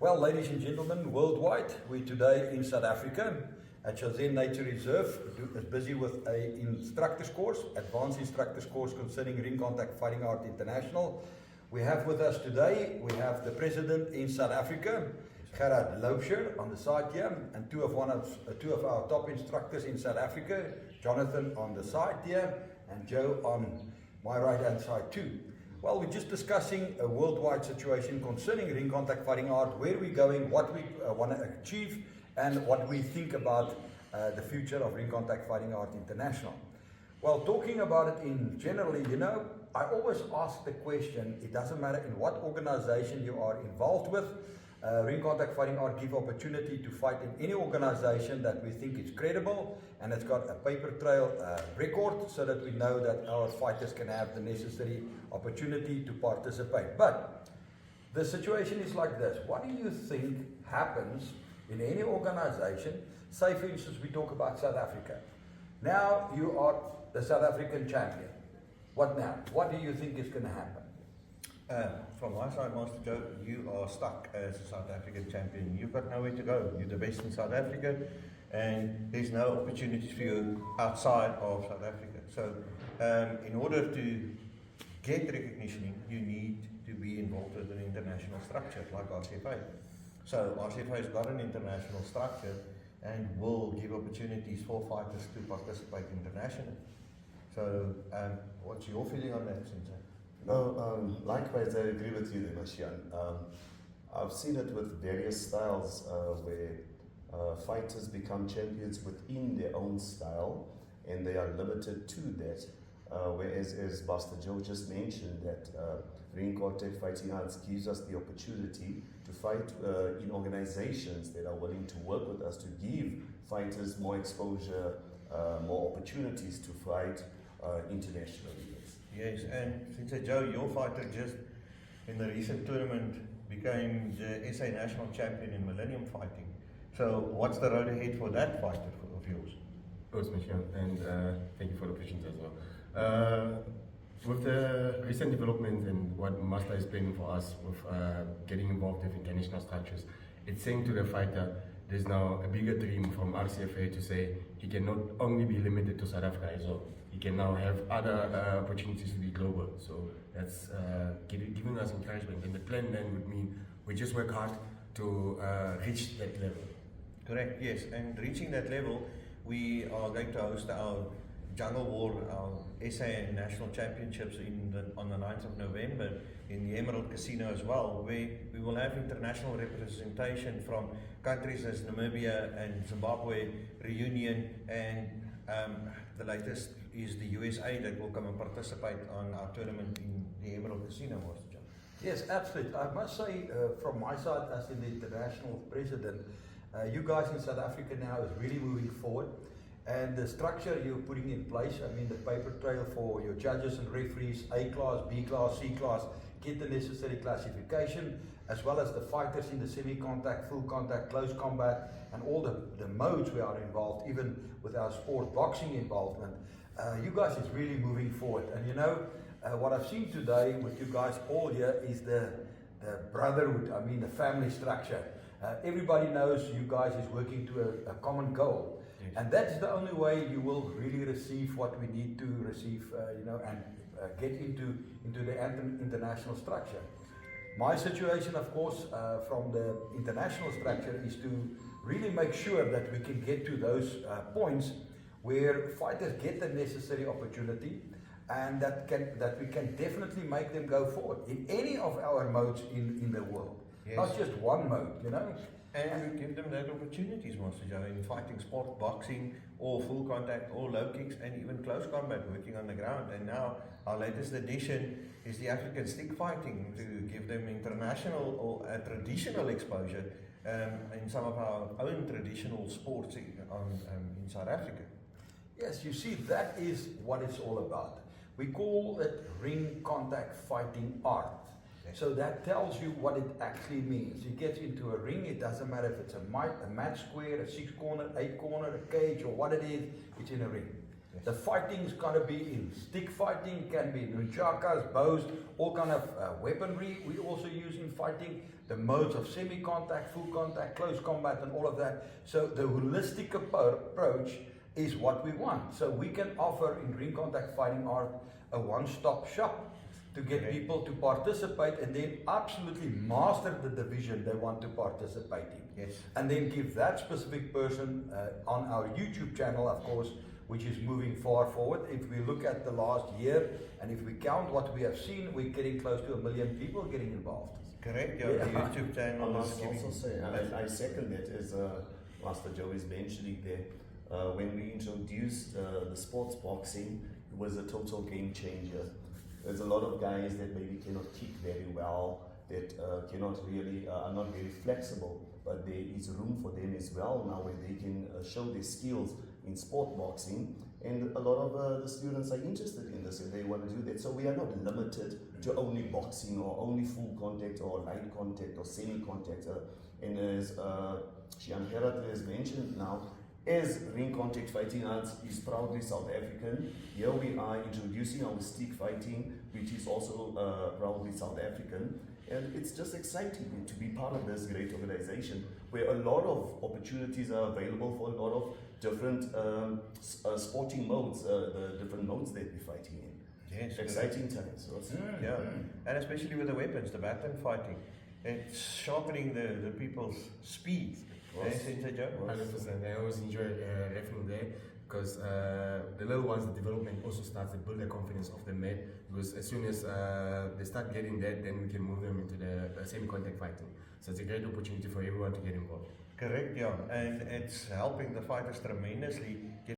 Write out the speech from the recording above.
Well, ladies and gentlemen, worldwide, we're today in South Africa at Shazin Nature Reserve, is busy with an instructor's course, advanced instructor's course concerning Ring Contact Fighting Art International. We have with us today, we have the president in South Africa, Gerard Loubser on the side here, and two of our top instructors in South Africa, Jonathan on the side here, and Joe on my right hand side too. Well, we're just discussing a worldwide situation concerning ring contact fighting art, where we're going, what we want to achieve, and what we think about the future of Ring Contact Fighting Art International. Well, talking about it in generally, I always ask the question, it doesn't matter in what organization you are involved with, Ring Contact Fighting Art give opportunity to fight in any organization that we think is credible and it's got a paper trail record, so that we know that our fighters can have the necessary opportunity to participate. But the situation is like this. What do you think happens in any organization? Say for instance we talk about South Africa. Now you are the South African champion. What now? What do you think is going to happen? From my side, Master Joe, you are stuck as a South African champion. You've got nowhere to go. You're the best in South Africa, and there's no opportunities for you outside of South Africa. So, in order to get recognition, you need to be involved with an international structure like RCFA. So, RCFA has got an international structure and will give opportunities for fighters to participate internationally. So, what's your feeling on that, Sensei? No, likewise, I agree with you, Mashian. I've seen it with various styles where fighters become champions within their own style, and they are limited to that. Whereas, as Master Joe just mentioned, that Ring Contact Fighting Arts gives us the opportunity to fight in organizations that are willing to work with us to give fighters more exposure, more opportunities to fight internationally. Yes, and since Joe, your fighter just in the recent tournament became the SA national champion in Millennium Fighting. So what's the road ahead for that fighter of yours? Thanks, Michelle, and thank you for the questions as well. With the recent developments and what Master is planning for us with getting involved with international structures, it's saying to the fighter, there's now a bigger dream from RCFA to say he can not only be limited to South Africa as well. He can now have other opportunities to be global. So that's giving us encouragement. And the plan then would mean we just work hard to reach that level. Correct, yes. And reaching that level, we are going to host our Jungle War, our SA National Championships on the 9th of November in the Emerald Casino as well, where we will have international representation from countries as Namibia and Zimbabwe, Reunion, and the latest is the USA that will come and participate on our tournament in the Emerald Casino, Master John. Yes, absolutely. I must say, from my side as the international president, you guys in South Africa now is really moving forward. And the structure you're putting in place, I mean the paper trail for your judges and referees, A class, B class, C class, get the necessary classification, as well as the fighters in the semi-contact, full contact, close combat, and all the modes we are involved, even with our sport boxing involvement. You guys is really moving forward. And what I've seen today with you guys all here is the brotherhood, I mean the family structure. Everybody knows you guys is working to a common goal. Yes. And that's the only way you will really receive what we need to receive, and get into the international structure. My situation, of course, from the international structure is to really make sure that we can get to those points where fighters get the necessary opportunity, and that we can definitely make them go forward in any of our modes in the world. Yes. Not just one mode, And give them that opportunities, Master Joe, in fighting sport, boxing, or full contact, or low kicks, and even close combat, working on the ground. And now our latest addition is the African stick fighting, to give them international or traditional exposure in some of our own traditional sports in South Africa. Yes, you see, that is what it's all about. We call it ring contact fighting art. Yes. So that tells you what it actually means. You get into a ring, it doesn't matter if it's a match square, a 6-corner, 8-corner, a cage, or what it is, it's in a ring. Yes. The fighting's got to be in stick fighting, can be nunchakas, bows, all kind of weaponry we also use in fighting. the modes of semi-contact, full contact, close combat, and all of that. So the holistic approach is what we want. So we can offer in ring contact fighting art a one-stop shop to get people to participate and then absolutely master the division they want to participate in. Yes. And then give that specific person on our YouTube channel, of course, which is moving far forward. If we look at the last year and if we count what we have seen, we're getting close to 1 million people getting involved. Correct, yeah, Yeah. the YouTube I channel is must giving. also say, I second that, as Master Joe is mentioning there. When we introduced the sports boxing, it was a total game changer. There's a lot of guys that maybe cannot kick very well, that cannot really, are not very flexible, but there is room for them as well now where they can show their skills in sport boxing. And a lot of the students are interested in this and they want to do that. So we are not limited to only boxing or only full contact or light contact or semi-contact. And as Shian Gerard has mentioned now, as ring contact fighting arts is proudly South African, here we are introducing our stick fighting, which is also proudly South African. And it's just exciting to be part of this great organization where a lot of opportunities are available for a lot of different sporting modes, the different modes that we're fighting in. Yes, Exciting times. Yeah, and especially with the weapons, the baton fighting, it's sharpening the people's speed. Yes. Yes, Joe? 100%. I always enjoy referring there because the little ones, the development also starts to build the confidence of the men. Because as soon as they start getting that, then we can move them into the semi-contact fighting. So it's a great opportunity for everyone to get involved. Correct, yeah, and it's helping the fighters tremendously get